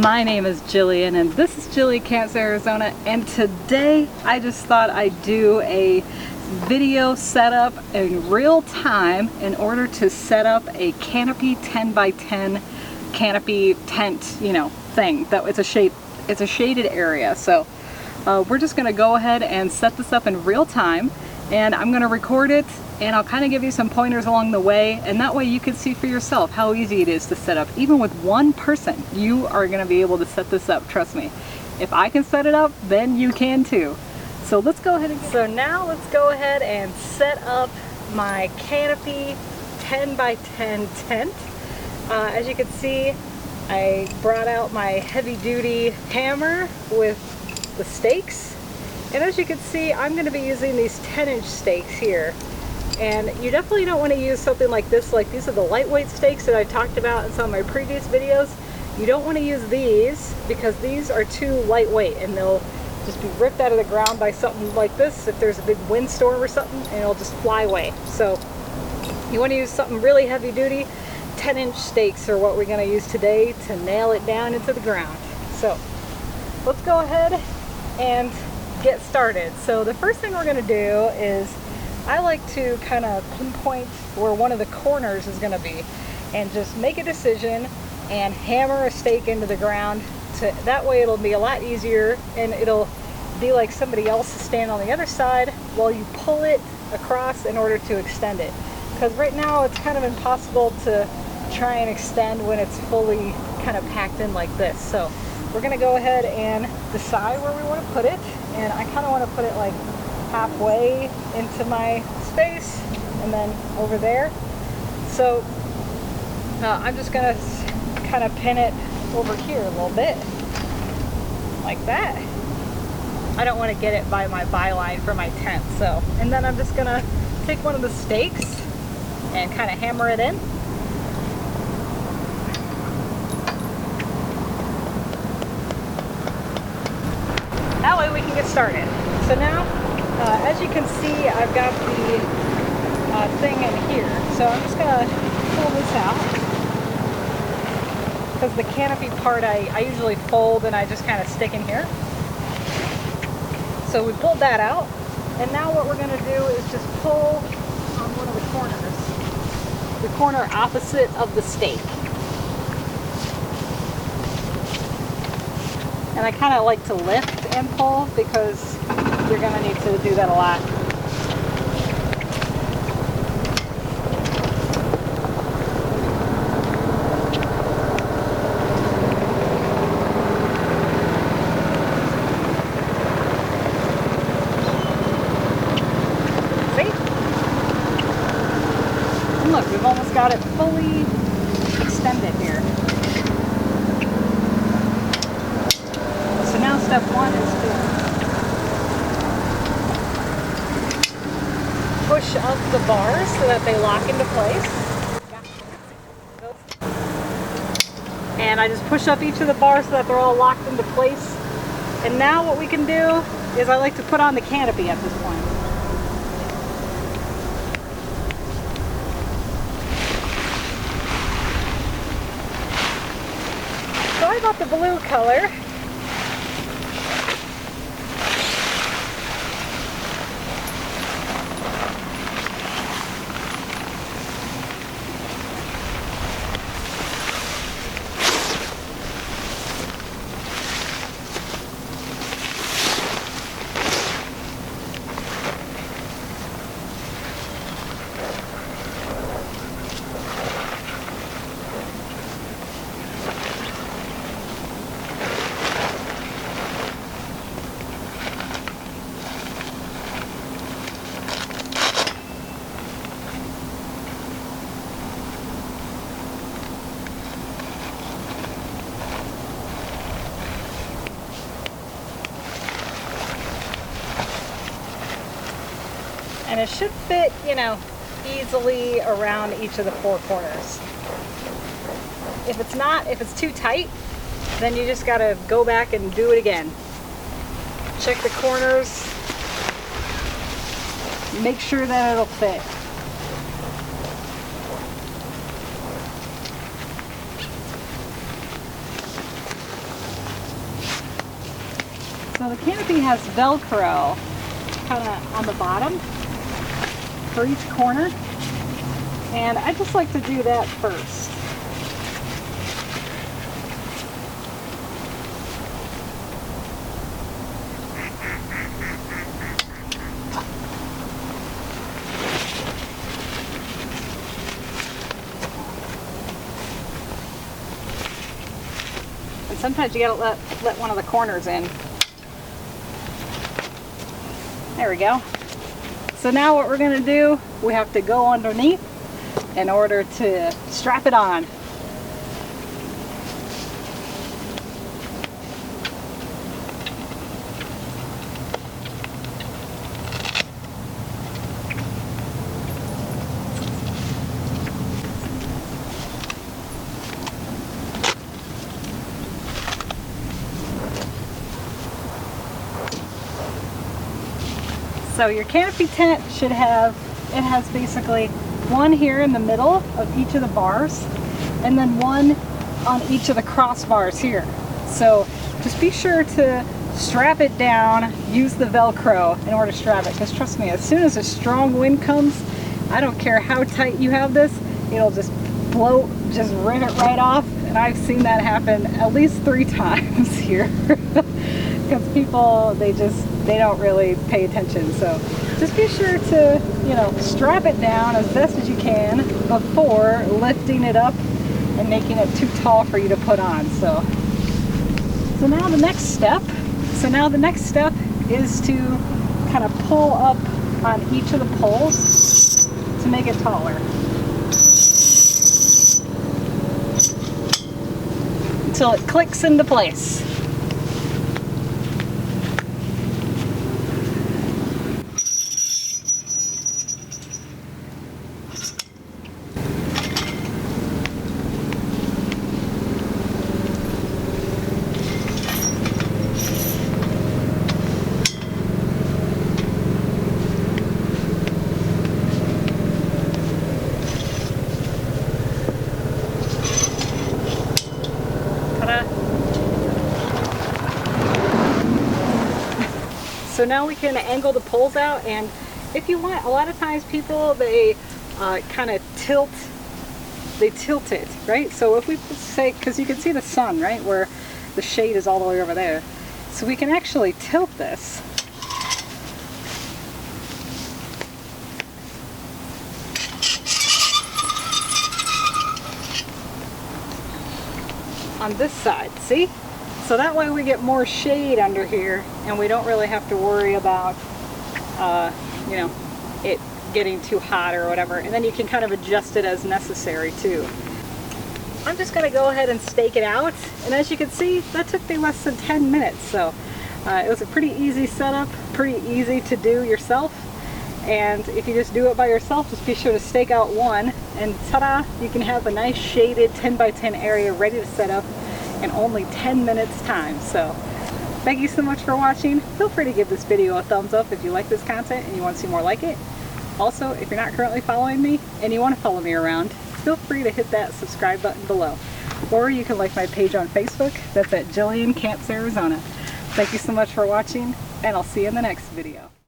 My name is Jillian and this is Jilly Camps Arizona, and today I just thought I'd do a video setup in real time in order to set up a canopy 10 by 10 canopy tent, thing that it's a shaded area. So we're just gonna go ahead and set this up in real time, and I'm gonna record it and I'll kind of give you some pointers along the way, and that way you can see for yourself how easy it is to set up. Even with one person, you are going to be able to set this up, trust me. If I can set it up, then you can too. So let's go ahead and set up my canopy 10 by 10 tent. As you can see, I brought out my heavy duty hammer with the stakes, and as you can see, I'm going to be using these 10-inch stakes here. And you definitely don't want to use something like this. Like, these are the lightweight stakes that I talked about in some of my previous videos. You don't want to use these because these are too lightweight and they'll just be ripped out of the ground by something like this if there's a big windstorm or something, and it'll just fly away. So you want to use something really heavy duty. 10-inch stakes are what we're going to use today to nail it down into the ground. So let's go ahead and get started. So the first thing we're going to do is I like to kind of pinpoint where one of the corners is going to be and just make a decision and hammer a stake into the ground. That way it'll be a lot easier, and it'll be like somebody else is standing on the other side while you pull it across in order to extend it. Because right now it's kind of impossible to try and extend when it's fully kind of packed in like this. So we're going to go ahead and decide where we want to put it, and I kind of want to put it like halfway into my space and then over there. So I'm just gonna kind of pin it over here a little bit like that. I don't want to get it by my byline for my tent, so, and then I'm just gonna take one of the stakes and kind of hammer it in. That way we can get started. So now, as you can see, I've got the thing in here. So I'm just going to pull this out, because the canopy part I usually fold and I just kind of stick in here. So we pulled that out, and now what we're going to do is just pull on one of the corners, the corner opposite of the stake. And I kind of like to lift and pull because you're going to need to do that a lot. See? And look, we've almost got it fully extended here. So now step one is to push up the bars so that they lock into place. And I just push up each of the bars so that they're all locked into place. And now what we can do is I like to put on the canopy at this point. So I got the blue color. And it should fit, easily around each of the four corners. If it's too tight, then you just gotta go back and do it again. Check the corners, make sure that it'll fit. So the canopy has Velcro kind of on the bottom for each corner, and I just like to do that first. And sometimes you gotta let one of the corners in. There we go. So now what we're gonna do, we have to go underneath in order to strap it on. So your canopy tent should have, it has basically one here in the middle of each of the bars, and then one on each of the crossbars here. So just be sure to strap it down, use the Velcro in order to strap it, because trust me, as soon as a strong wind comes, I don't care how tight you have this, it'll just blow, just rip it right off. And I've seen that happen at least 3 times here. Because people, they don't really pay attention. So just be sure to, you know, strap it down as best as you can before lifting it up and making it too tall for you to put on. So now the next step is to kind of pull up on each of the poles to make it taller until it clicks into place. So now we can angle the poles out, and if you want, a lot of times people, they kind of tilt it, right? So if we say, because you can see the sun, right, where the shade is all the way over there. So we can actually tilt this. On this side, see? So that way we get more shade under here, and we don't really have to worry about, you know, it getting too hot or whatever. And then you can kind of adjust it as necessary too. I'm just gonna go ahead and stake it out. And as you can see, that took me less than 10 minutes. So it was a pretty easy setup, pretty easy to do yourself. And if you just do it by yourself, just be sure to stake out one, and ta-da, you can have a nice shaded 10 by 10 area ready to set up in only 10 minutes time. So thank you so much for watching. Feel free to give this video a thumbs up if you like this content and you want to see more like it. Also, if you're not currently following me and you want to follow me around, feel free to hit that subscribe button below. Or you can like my page on Facebook. That's at Jillian Camps, Arizona. Thank you so much for watching, and I'll see you in the next video.